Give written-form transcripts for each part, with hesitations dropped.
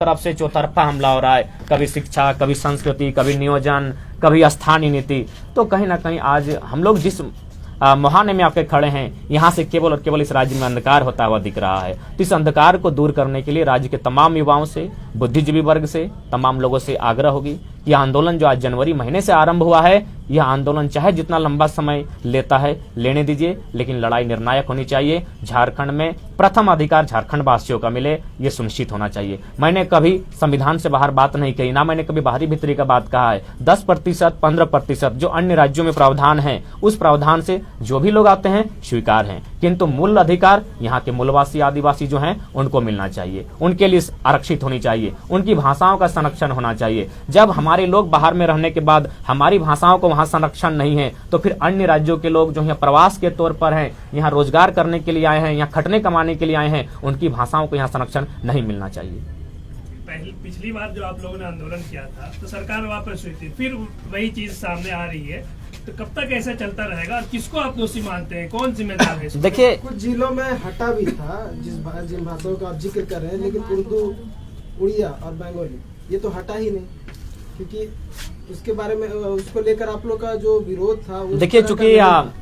तरफ से चौतरफा हमला हो रहा है, कभी शिक्षा, कभी संस्कृति, कभी नियोजन, कभी स्थानीय नीति। तो कहीं ना कहीं आज हम लोग जिस मुहाने में आके खड़े हैं, यहाँ से केवल और केवल इस राज्य में अंधकार होता हुआ दिख रहा है। तो इस अंधकार को दूर करने के लिए राज्य के तमाम युवाओं से, बुद्धिजीवी वर्ग से, तमाम लोगों से आग्रह होगी कि यह आंदोलन जो आज जनवरी महीने से आरंभ हुआ है, यह आंदोलन चाहे जितना लंबा समय लेता है लेने दीजिए, लेकिन लड़ाई निर्णायक होनी चाहिए। झारखंड में प्रथम अधिकार झारखंड वासियों का मिले, यह सुनिश्चित होना चाहिए। मैंने कभी संविधान से बाहर बात नहीं कही, ना मैंने कभी बाहरी भीतरी का बात कहा है। 10%, 15% जो अन्य राज्यों में प्रावधान है, उस प्रावधान से जो भी लोग आते हैं स्वीकार हैं, किंतु मूल अधिकार यहाँ के मूलवासी आदिवासी जो हैं उनको मिलना चाहिए, उनके लिए आरक्षित होनी चाहिए, उनकी भाषाओं का संरक्षण होना चाहिए। जब हमारे लोग बाहर में रहने के बाद हमारी भाषाओं को वहां संरक्षण नहीं है, तो फिर अन्य राज्यों के लोग जो यहाँ प्रवास के तौर पर हैं, यहाँ रोजगार करने के लिए आए हैं, यहाँ खटने कमाने के लिए आए हैं, उनकी भाषाओं को यहाँ संरक्षण नहीं मिलना चाहिए। पिछली बार जो आप लोगों ने आंदोलन किया था तो सरकार वापस हुई थी, फिर वही चीज सामने आ रही है, तो कब तक ऐसा चलता रहेगा और किसको आप दोषी मानते हैं, कौन जिम्मेदार है? देखिए, कुछ जिलों में हटा भी था जिन भाषाओं का आप जिक्र कर रहे हैं, लेकिन उर्दू, उड़िया और बंगाली ये तो हटा ही नहीं, क्योंकि उसके बारे में उसको लेकर आप लोग का जो विरोध था, देखिए चूंकि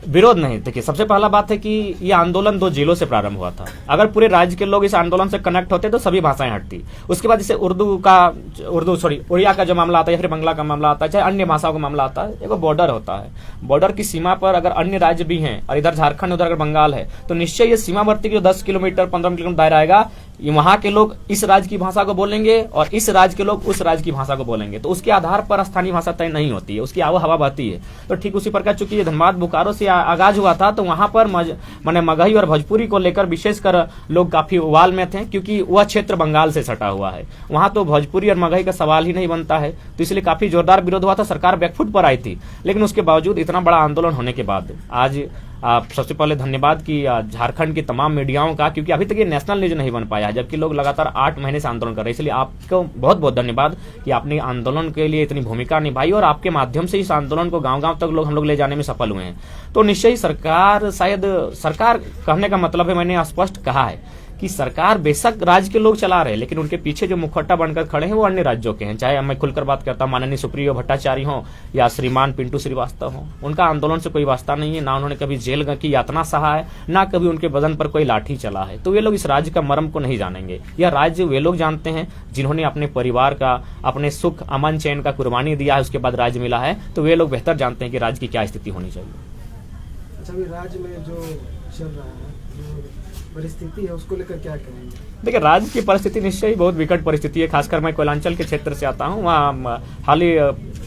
विरोध नहीं, देखिए सबसे पहला बात है कि ये आंदोलन 2 जिलों से प्रारंभ हुआ था। अगर पूरे राज्य के लोग इस आंदोलन से कनेक्ट होते तो सभी भाषाएं हटती। उसके बाद जैसे उड़िया का जो मामला आता है या फिर बंगला का मामला आता है, चाहे अन्य भाषाओं का मामला आता है, एक बॉर्डर होता है। बॉर्डर की सीमा पर अगर अन्य राज्य भी हैं और इधर झारखंड उधर अगर बंगाल है, तो निश्चय ये सीमावर्ती जो 10 किलोमीटर 15 किलोमीटर दायरा आएगा, वहां के लोग इस राज्य की भाषा को बोलेंगे और इस राज्य के लोग उस राज्य की भाषा को बोलेंगे। तो उसके आधार पर स्थानीय भाषा तय नहीं होती है, उसकी आवा हवा बहती है। तो ठीक उसी प्रकार चूंकि धनबाद बोकारो से आगाज हुआ था, तो वहां पर माने मगही और भोजपुरी को लेकर विशेषकर लोग काफी उबाल में थे, क्योंकि वह क्षेत्र बंगाल से सटा हुआ है, वहां तो भोजपुरी और मगही का सवाल ही नहीं बनता है। तो इसलिए काफी जोरदार विरोध हुआ था, सरकार बैकफुट पर आई थी। लेकिन उसके बावजूद इतना बड़ा आंदोलन होने के बाद आज सबसे पहले धन्यवाद कि झारखंड की तमाम मीडियाओं का, क्योंकि अभी तक ये नेशनल न्यूज नहीं बन पाया, जबकि लोग लगातार 8 महीने से आंदोलन कर रहे हैं। इसलिए आपको बहुत बहुत धन्यवाद कि आपने आंदोलन के लिए इतनी भूमिका निभाई और आपके माध्यम से इस आंदोलन को गांव-गांव तक हम लोग ले जाने में सफल हुए हैं। तो निश्चय ही सरकार कहने का मतलब है, मैंने स्पष्ट कहा है कि सरकार बेशक राज्य के लोग चला रहे हैं, लेकिन उनके पीछे जो मुखौटा बनकर खड़े हैं वो अन्य राज्यों के हैं। चाहे मैं खुलकर बात करता हूं, माननीय सुप्रियो भट्टाचार्य हो या श्रीमान पिंटू श्रीवास्तव हो, उनका आंदोलन से कोई वास्ता नहीं है, ना उन्होंने कभी जेल की यातना सहा है, ना कभी उनके बदन पर कोई लाठी चला है। तो वे लोग इस राज्य का मर्म को नहीं जानेंगे। यह राज्य वे लोग जानते हैं जिन्होंने अपने परिवार का, अपने सुख अमन चैन का कुर्बानी दिया है, उसके बाद राज्य मिला है। तो वे लोग बेहतर जानते हैं कि राज्य की क्या स्थिति होनी चाहिए। अच्छा, राज्य में जो चल रहा है, परिस्थिति है, उसको लेकर क्या कहेंगे? देखिए, राज्य की परिस्थिति निश्चय ही बहुत विकट परिस्थिति है। खासकर मैं कोयलांचल के क्षेत्र से आता हूँ। वहाँ हाल ही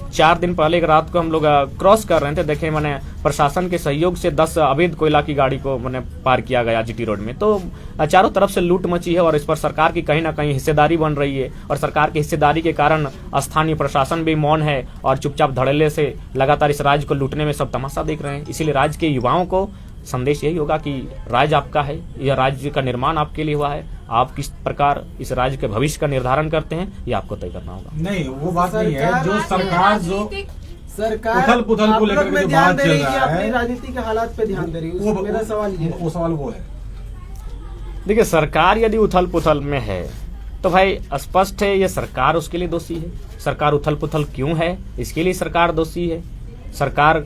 4 दिन पहले एक रात को हम लोग क्रॉस कर रहे थे, देखे मैंने प्रशासन के सहयोग से 10 अवैध कोयला की गाड़ी को मैंने पार किया गया जीटी रोड में। तो चारों तरफ से लूट मची है और इस पर सरकार की कहीं ना कहीं हिस्सेदारी बन रही है, और सरकार की हिस्सेदारी के कारण स्थानीय प्रशासन भी मौन है और चुपचाप धड़ल्ले से लगातार इस राज्य को लूटने में सब तमाशा देख रहे हैं। इसीलिए राज्य के युवाओं को संदेश यही होगा कि राज्य आपका है, यह राज्य का निर्माण आपके लिए हुआ है, आप किस प्रकार इस राज्य के भविष्य का निर्धारण करते हैं ये आपको तय करना होगा। नहीं, वो बात नहीं है। जो सरकार उथल पुथल को लेकर जो बात चल रहा है, अपनी राजनीति के हालात पे ध्यान दे रही है, मेरा सवाल ये है। वो सवाल वो है, देखिए, सरकार यदि उथल पुथल में है तो भाई स्पष्ट है ये सरकार उसके लिए दोषी है। सरकार उथल पुथल क्यों है, इसके लिए सरकार दोषी है। सरकार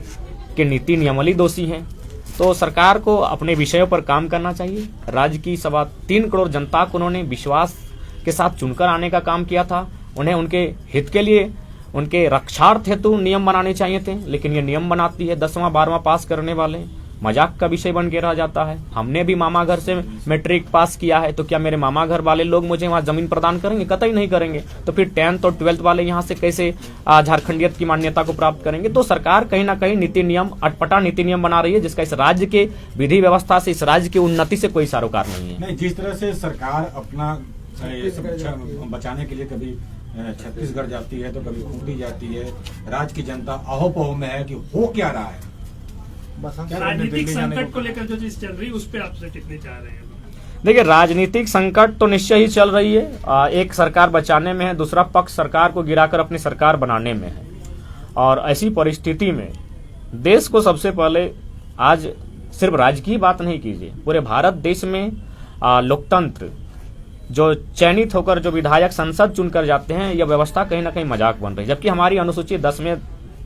के नीति नियमावली दोषी हैं। तो सरकार को अपने विषयों पर काम करना चाहिए। राज्य की 3.25 करोड़ जनता को उन्होंने विश्वास के साथ चुनकर आने का काम किया था। उन्हें उनके हित के लिए, उनके रक्षार्थ हेतु नियम बनाने चाहिए थे, लेकिन ये नियम बनाती है 10वां 12वां पास करने वाले मजाक का विषय बन के रह जाता है। हमने भी मामा घर से मैट्रिक पास किया है, तो क्या मेरे मामा घर वाले लोग मुझे वहां जमीन प्रदान करेंगे? कतई नहीं करेंगे। तो फिर 10th और 12th वाले यहाँ से कैसे झारखंडियत की मान्यता को प्राप्त करेंगे? तो सरकार कहीं ना कहीं नीति नियम, अटपटा नीति नियम बना रही है, जिसका इस राज्य के विधि व्यवस्था से, इस राज्य की उन्नति से कोई सरोकार नहीं है। नहीं, जिस तरह से सरकार अपना बचाने के लिए कभी छत्तीसगढ़ जाती है तो कभी खूंटी जाती है, राज्य की जनता अहोपहो में है कि हो क्या रहा है। राजनीतिक संकट को लेकर जो चीज चल रही है उस पर आपसे टिप्पणी चाह रहे हैं? देखिए, राजनीतिक संकट तो निश्चय ही चल रही है। एक सरकार बचाने में है, दूसरा पक्ष सरकार को गिराकर अपनी सरकार बनाने में है। और ऐसी परिस्थिति में देश को सबसे पहले आज सिर्फ राज्य की बात नहीं कीजिए, पूरे भारत देश में लोकतंत्र जो चयनित होकर जो विधायक संसद चुनकर जाते हैं, यह व्यवस्था कहीं ना कहीं मजाक बन रही है। जबकि हमारी अनुसूची 10 में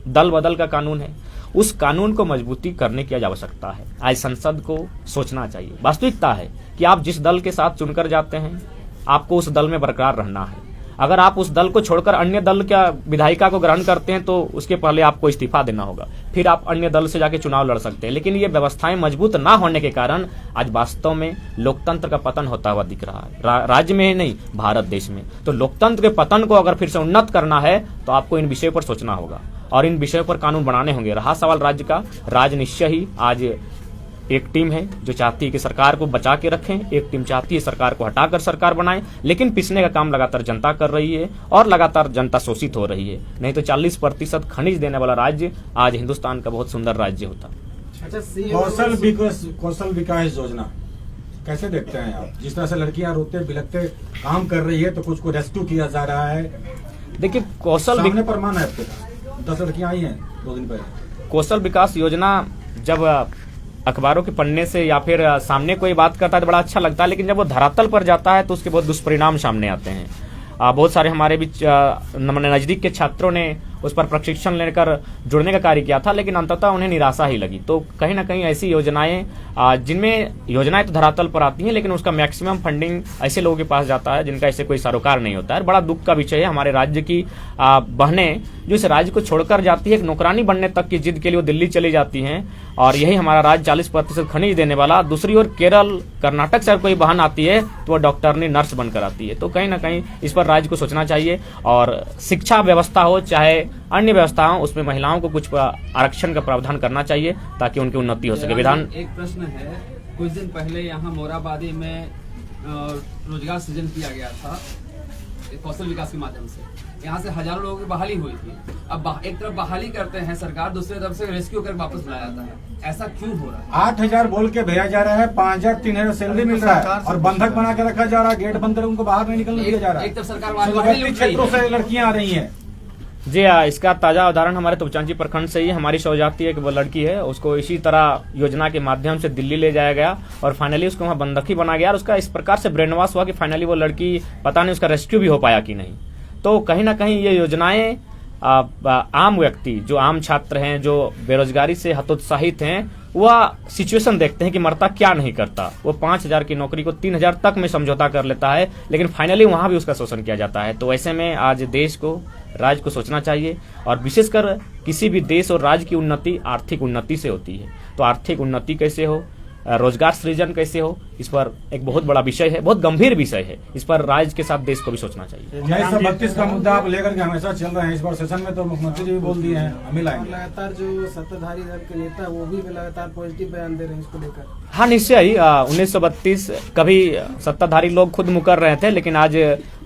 दल बदल का कानून है, उस कानून को मजबूती करने की आज आवश्यकता है। आज संसद को सोचना चाहिए। वास्तविकता है कि आप जिस दल के साथ चुनकर जाते हैं, आपको उस दल में बरकरार रहना है। अगर आप उस दल को छोड़कर अन्य दल का विधायिका को ग्रहण करते हैं तो उसके पहले आपको इस्तीफा देना होगा, फिर आप अन्य दल से जाके चुनाव लड़ सकते हैं। लेकिन ये व्यवस्थाएं मजबूत ना होने के कारण आज वास्तव में लोकतंत्र का पतन होता हुआ दिख रहा है, राज्य में ही नहीं, भारत देश में। तो लोकतंत्र के पतन को अगर फिर से उन्नत करना है तो आपको इन विषयों पर सोचना होगा और इन विषयों पर कानून बनाने होंगे। रहा सवाल राज्य का, राज्य निश्चय ही आज एक टीम है जो चाहती है कि सरकार को बचा के रखें, एक टीम चाहती है सरकार को हटाकर सरकार बनाएं, लेकिन पिसने का काम लगातार जनता कर रही है और लगातार जनता शोषित हो रही है। नहीं तो 40% खनिज देने वाला राज्य आज हिंदुस्तान का बहुत सुंदर राज्य होता। अच्छा, कौशल विकास योजना कैसे देखते हैं आप? जिस तरह से लड़कियां रोते बिलखते काम कर रही है, तो कुछ को रेस्क्यू किया जा रहा है। देखिए, कौशल प्रमाण है आपके पास, 10 लड़कियां आई हैं 2 दिन पहले। कौशल विकास योजना जब अखबारों के पन्ने से या फिर सामने कोई बात करता है तो बड़ा अच्छा लगता है, लेकिन जब वो धरातल पर जाता है तो उसके बहुत दुष्परिणाम सामने आते हैं। बहुत सारे हमारे बीच नजदीक के छात्रों ने उस पर प्रशिक्षण लेकर जुड़ने का कार्य किया था, लेकिन अंततः उन्हें निराशा ही लगी। तो कहीं ना कहीं ऐसी योजनाएं, जिनमें योजनाएं तो धरातल पर आती हैं, लेकिन उसका मैक्सिमम फंडिंग ऐसे लोगों के पास जाता है जिनका ऐसे कोई सरोकार नहीं होता है। बड़ा दुख का विषय है। हमारे राज्य की बहनें जो इस राज्य को छोड़कर जाती है, एक नौकरानी बनने तक की जिद के लिए वो दिल्ली चली जाती हैं, और यही हमारा राज्य 40% खनिज देने वाला। दूसरी ओर केरल, कर्नाटक से कोई बहन आती है तो वो डॉक्टरनी, नर्स बनकर आती है। तो कहीं ना कहीं इस पर राज्य को सोचना चाहिए, और शिक्षा व्यवस्था हो चाहे अन्य व्यवस्था हो, उसमें महिलाओं को कुछ आरक्षण का प्रावधान करना चाहिए ताकि उनकी उन्नति हो सके। विधान एक प्रश्न है, कुछ दिन पहले यहाँ मोराबादी में रोजगार सृजन किया गया था कौशल विकास के माध्यम से। यहाँ से हजारों लोगों की बहाली हुई थी। अब एक तरफ बहाली करते हैं सरकार, दूसरी तरफ से रेस्क्यू कर वापस लाया जाता है। ऐसा क्यों हो रहा है? 8,000 बोल के भेजा जा रहा है, 5,000 3,000 सैलरी मिल रहा है और बंधक बना के रखा जा रहा है, गेट बंद कर उनको बाहर नहीं निकलने दिया जा रहा है। एक तरफ सरकार क्षेत्रों से लड़कियां आ रही हैं। जी हाँ, इसका ताजा उदाहरण हमारे तोपचांची प्रखंड से ही। हमारी शौजाती एक वो लड़की है, उसको इसी तरह योजना के माध्यम से दिल्ली ले जाया गया और फाइनली उसको वहाँ बंधकी बना गया, और उसका इस प्रकार से ब्रेन वॉश हुआ कि फाइनली वो लड़की, पता नहीं उसका रेस्क्यू भी हो पाया कि नहीं। तो कहीं ना कहीं ये योजनाएं आम व्यक्ति, जो आम छात्र हैं, जो बेरोजगारी से हतोत्साहित हैं, वह सिचुएशन देखते हैं कि मरता क्या नहीं करता। वो 5,000 की नौकरी को 3,000 तक में समझौता कर लेता है, लेकिन फाइनली वहां भी उसका शोषण किया जाता है। तो ऐसे में आज देश को, राज्य को सोचना चाहिए, और विशेषकर किसी भी देश और राज्य की उन्नति आर्थिक उन्नति से होती है। तो आर्थिक उन्नति कैसे हो, रोजगार सृजन कैसे हो, इस पर एक बहुत बड़ा विषय है, बहुत गंभीर विषय है। इस पर राज्य के साथ देश को भी सोचना चाहिए। 32 का मुद्दा आप लेकर के हमेशा चल रहे हैं। इस बार सेशन में तो मुख्यमंत्री जी भी बोल दिए हैं, हम ही लाएंगे। लगातार जो सत्ताधारी दल के नेता वो भी लगातार पॉजिटिव बयान दे रहे हैं इसको लेकर। हाँ, निश्चय ही 1932 कभी सत्ताधारी लोग खुद मुकर रहे थे, लेकिन आज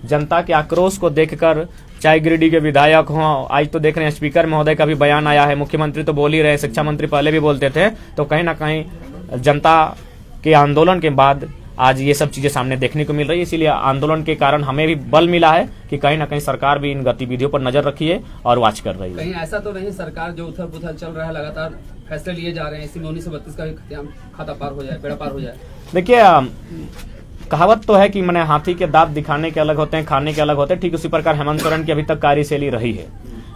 जनता के आक्रोश को देखकर, चाहे गिरिडीह के विधायक हों, आज तो देख रहे हैं स्पीकर महोदय का भी बयान आया है, मुख्यमंत्री तो बोल ही रहे, शिक्षा मंत्री पहले भी बोलते थे। तो कहीं ना कहीं जनता के आंदोलन के बाद आज ये सब चीजें सामने देखने को मिल रही है। इसीलिए आंदोलन के कारण हमें भी बल मिला है कि कहीं ना कहीं सरकार भी इन गतिविधियों पर नजर रखी है और वॉच कर रही है। कहीं ऐसा तो नहीं सरकार जो उथल पुथल चल रहा है, लगातार फैसले लिए जा रहे हैं, इसी में 1932 का भी खाता पार हो जाए, बेड़ा पार हो जाए? देखिए, कहावत तो है कि मैंने हाथी के दांत दिखाने के अलग होते हैं, खाने के अलग होते हैं। ठीक उसी प्रकार हेमंत सोरेन की अभी तक कार्यशैली रही है,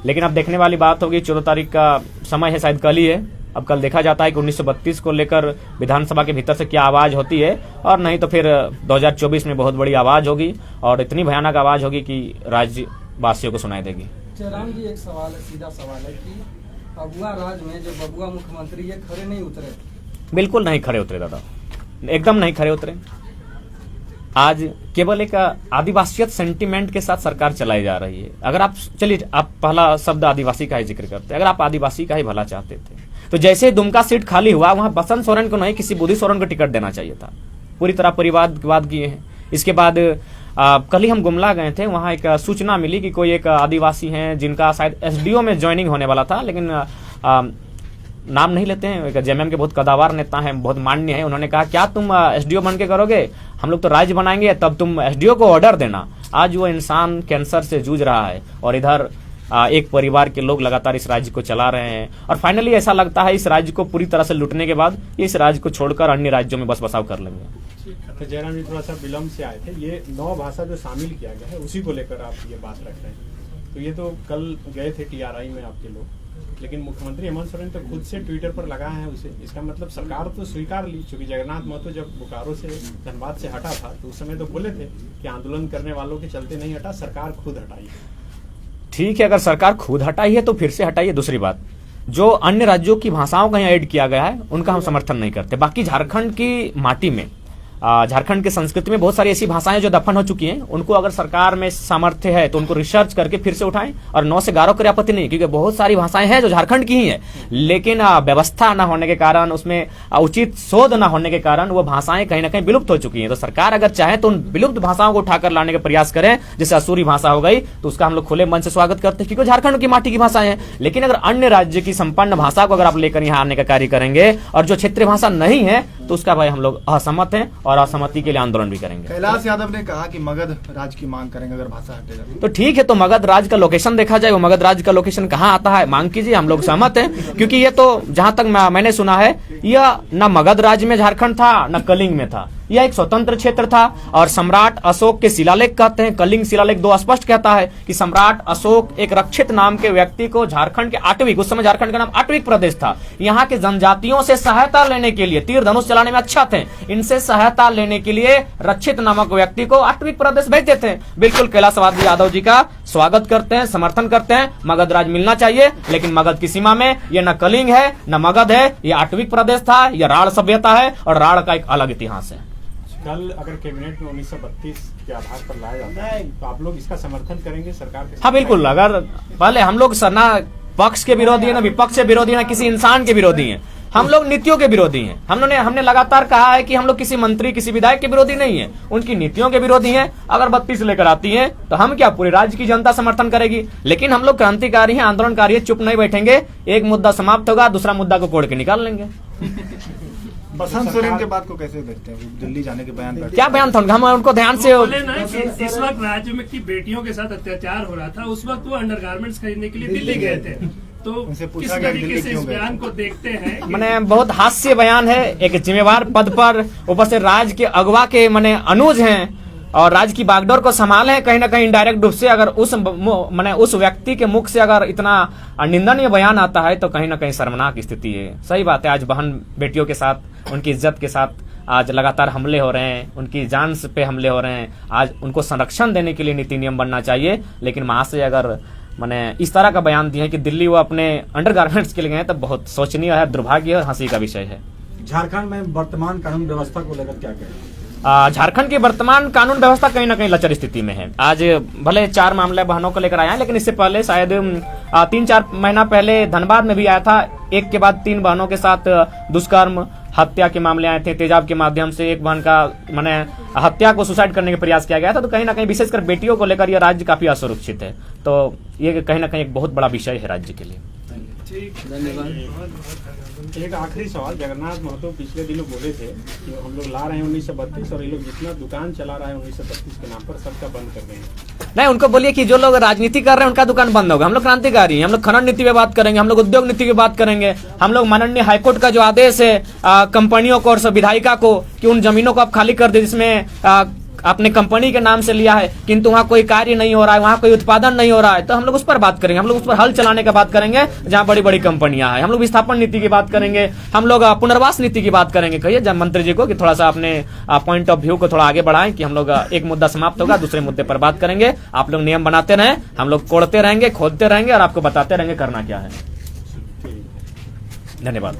लेकिन अब देखने वाली बात होगी, 14 तारीख का समय है, शायद कल ही है। अब कल देखा जाता है कि 1932 को लेकर विधानसभा के भीतर से क्या आवाज होती है, और नहीं तो फिर 2024 में बहुत बड़ी आवाज होगी, और इतनी भयानक आवाज होगी कि राज्यवासियों को सुनाई देगी। जयराम जी, एक सवाल है, सीधा सवाल है कि बबुआ राज में जो बबुआ मुख्यमंत्री है, खड़े नहीं उतरे? बिल्कुल नहीं खड़े उतरे दादा, एकदम नहीं खड़े उतरे। आज केवल एक आदिवासियत सेंटिमेंट के साथ सरकार चलाई जा रही है। अगर आप, चलिए, आप पहला शब्द आदिवासी का ही जिक्र करते हैं, अगर आप आदिवासी का ही भला चाहते थे तो जैसे दुमका सीट खाली हुआ, वहां बसंत सोरेन को नहीं, किसी बुद्धि सोरेन को टिकट देना चाहिए था। पूरी तरह परिवाद किए हैं। इसके बाद कल ही हम गुमला गए थे, वहां एक सूचना मिली कि कोई एक आदिवासी हैं जिनका शायद एसडीओ में ज्वाइनिंग होने वाला था, लेकिन नाम नहीं लेते हैं, एक जेएमएम के बहुत कदावर नेता हैं, बहुत मान्य है। उन्होंने कहा, क्या तुम एसडीओ बन के करोगे? हम लोग तो राज्य बनाएंगे, तब तुम एसडीओ को ऑर्डर देना। आज वो इंसान कैंसर से जूझ रहा है, और इधर एक परिवार के लोग लगातार इस राज्य को चला रहे हैं और फाइनली ऐसा लगता है इस राज्य को पूरी तरह से लूटने के बाद ये इस राज्य को छोड़कर अन्य राज्यों में बस बसाव कर लेंगे। तो जयराम जी थोड़ा सा विलम्ब से आए थे, ये 9 भाषा जो शामिल किया गया है उसी को लेकर आप ये बात रख रहे हैं। तो ये तो कल गए थे TRI में आपके लोग, लेकिन मुख्यमंत्री हेमंत सोरेन तो खुद से ट्विटर पर लगाए हैं उसे। इसका मतलब सरकार तो स्वीकार ली, चूंकि जगन्नाथ महतो जब बोकारो से धनबाद से हटा था तो उस समय तो बोले थे कि आंदोलन करने वालों के चलते नहीं हटा, सरकार खुद हटाई। ठीक है, अगर सरकार खुद हटाई है तो फिर से हटाइए। दूसरी बात, जो अन्य राज्यों की भाषाओं का यहाँ ऐड किया गया है उनका हम समर्थन नहीं करते। बाकी झारखंड की माटी में, झारखंड की संस्कृति में बहुत सारी ऐसी भाषाएं जो दफन हो चुकी हैं, उनको अगर सरकार में सामर्थ्य है तो उनको रिसर्च करके फिर से उठाएं और 9 से 11 कोई आपत्ति नहीं, क्योंकि बहुत सारी भाषाएं हैं जो झारखंड की ही है, लेकिन व्यवस्था न होने के कारण, उसमें उचित शोध न होने के कारण वो भाषाएं कहीं ना कहीं विलुप्त हो चुकी हैं। तो सरकार अगर चाहे तो उन विलुप्त भाषाओं को उठाकर लाने का प्रयास करें, जैसे असुरी भाषा हो गई, तो उसका हम लोग खुले मन से स्वागत करते हैं, क्योंकि झारखंड की माटी की भाषाएं हैं। लेकिन अगर अन्य राज्य की संपन्न भाषा को अगर आप लेकर यहाँ आने का कार्य करेंगे और जो क्षेत्रीय भाषा नहीं है तो उसका भाई हम लोग असहमत हैं और असहमति के लिए आंदोलन भी करेंगे। कैलाश यादव ने कहा कि मगध राज की मांग करेंगे अगर भाषा हटेगा तो ठीक है, तो मगध राज का लोकेशन देखा जाए, वो मगध राज का लोकेशन कहाँ आता है, मांग कीजिए, हम लोग सहमत हैं। क्योंकि ये तो जहां तक मैंने सुना है, यह न मगध राज्य में झारखंड था न कलिंग में था, यह एक स्वतंत्र क्षेत्र था। और सम्राट अशोक के शिलालेख कहते हैं, कलिंग शिलालेख 2 स्पष्ट कहता है कि सम्राट अशोक एक रक्षित नाम के व्यक्ति को झारखंड के 8वीं, उस समय झारखंड का नाम 8वीं प्रदेश था, यहाँ के जनजातियों से सहायता लेने के लिए, तीर धनुष चलाने में अच्छा थे, इनसे सहायता लेने के लिए रक्षित नामक व्यक्ति को 8वीं प्रदेश भेज देते हैं। बिल्कुल कैलाश यादव जी का स्वागत करते हैं, समर्थन करते हैं, मगध राज मिलना चाहिए, लेकिन मगध की सीमा में ये न कलिंग है न मगध है, ये 8वीं प्रदेश था, यह राढ़ सभ्यता है और राढ़ का एक अलग इतिहास है। कल अगर कैबिनेट में 1932 के आधार पर लाया जाता है तो आप लोग इसका समर्थन करेंगे सरकार के? हाँ बिल्कुल, अगर पहले हम लोग ना पक्ष के विरोधी है, ना विपक्ष के विरोधी है, ना किसी इंसान के विरोधी हैं, हम लोग नीतियों के विरोधी हैं। हमने लगातार कहा है कि हम लोग किसी मंत्री किसी विधायक के विरोधी नहीं है, उनकी नीतियों के विरोधी हैं। अगर 32 लेकर आती हैं तो हम क्या, पूरे राज्य की जनता समर्थन करेगी। लेकिन हम लोग क्रांतिकारी हैं, आंदोलनकारी हैं, चुप नहीं बैठेंगे। एक मुद्दा समाप्त होगा, दूसरा मुद्दा को कोड़ के निकाल लेंगे। बसंत सोरेन के बात को कैसे देखते हैं, दिल्ली जाने के बयान पर? क्या बयान था उनका, हम उनको ध्यान से बोले ना कि इस वक्त राज्य में की बेटियों के साथ अत्याचार हो रहा था, उस वक्त वो अंडरगारमेंट्स खरीदने के लिए दिल्ली गए थे। तो उनसे किस पूछा गया तरीके से इस बयान को देखते हैं? मैंने बहुत हास्य बयान है, एक जिम्मेवार पद पर, ऊपर से राज्य के अगवा के मैंने अनुज हैं और राज्य की बागडोर को संभाले हैं, कहीं ना कहीं इनडायरेक्ट रूप से अगर उस व्यक्ति के मुख से अगर इतना निंदनीय बयान आता है तो कहीं ना कहीं शर्मनाक स्थिति है। सही बात है, आज बहन बेटियों के साथ, उनकी इज्जत के साथ आज लगातार हमले हो रहे हैं, उनकी जान पे हमले हो रहे हैं। आज उनको संरक्षण देने के लिए नीति नियम बनना चाहिए, लेकिन वहां से अगर मैंने इस तरह का बयान दिया है कि दिल्ली वो अपने अंडरगारमेंट्स के लिए गए, तो बहुत शोचनीय है, दुर्भाग्य और हंसी का विषय है। झारखंड में वर्तमान कानून व्यवस्था को लेकर क्या कहें? झारखंड की वर्तमान कानून व्यवस्था कहीं ना कहीं लचर स्थिति में है। आज भले 4 मामले बहनों को लेकर आए हैं, लेकिन इससे पहले शायद 3-4 महीना पहले धनबाद में भी आया था, एक के बाद 3 बहनों के साथ दुष्कर्म हत्या के मामले आए थे। तेजाब के माध्यम से एक बहन का मैंने हत्या को सुसाइड करने का प्रयास किया गया था। तो कहीं ना कहीं विशेषकर बेटियों को लेकर यह राज्य काफी असुरक्षित है। तो ये कहीं ना कहीं एक बहुत बड़ा विषय है राज्य के लिए। एक आखिरी सवाल, जगन्नाथ महतो पिछले दिनों बोले थे कि हम लोग ला रहे हैं 1932 और ये लोग जितना दुकान चला रहा है 1932 के नाम पर सबका बंद कर देंगे। नहीं, उनको बोलिए कि जो लोग राजनीति कर रहे हैं उनका दुकान बंद होगा। हम लोग क्रांतिकारी हैं, हम लोग खनन नीति पे बात करेंगे, हम लोग उद्योग नीति की बात करेंगे, हम लोग माननीय हाईकोर्ट का जो आदेश है कंपनियों को और विधायिका को कि उन जमीनों को आप खाली कर दे जिसमें अपने कंपनी के नाम से लिया है, किंतु वहाँ कोई कार्य नहीं हो रहा है, वहाँ कोई उत्पादन नहीं हो रहा है, तो हम लोग उस पर बात करेंगे। हम लोग उस पर हल चलाने का बात करेंगे जहाँ बड़ी बड़ी कंपनियां हैं। हम लोग विस्थापन नीति की बात करेंगे, हम लोग पुनर्वास नीति की बात करेंगे। कहिए जब मंत्री जी को कि थोड़ा सा अपने पॉइंट ऑफ व्यू को थोड़ा आगे बढ़ाएं कि हम लोग एक मुद्दा समाप्त होगा, दूसरे मुद्दे पर बात करेंगे। आप लोग नियम बनाते रहें, हम लोग कोड़ते रहेंगे, खोदते रहेंगे और आपको बताते रहेंगे करना क्या है। धन्यवाद।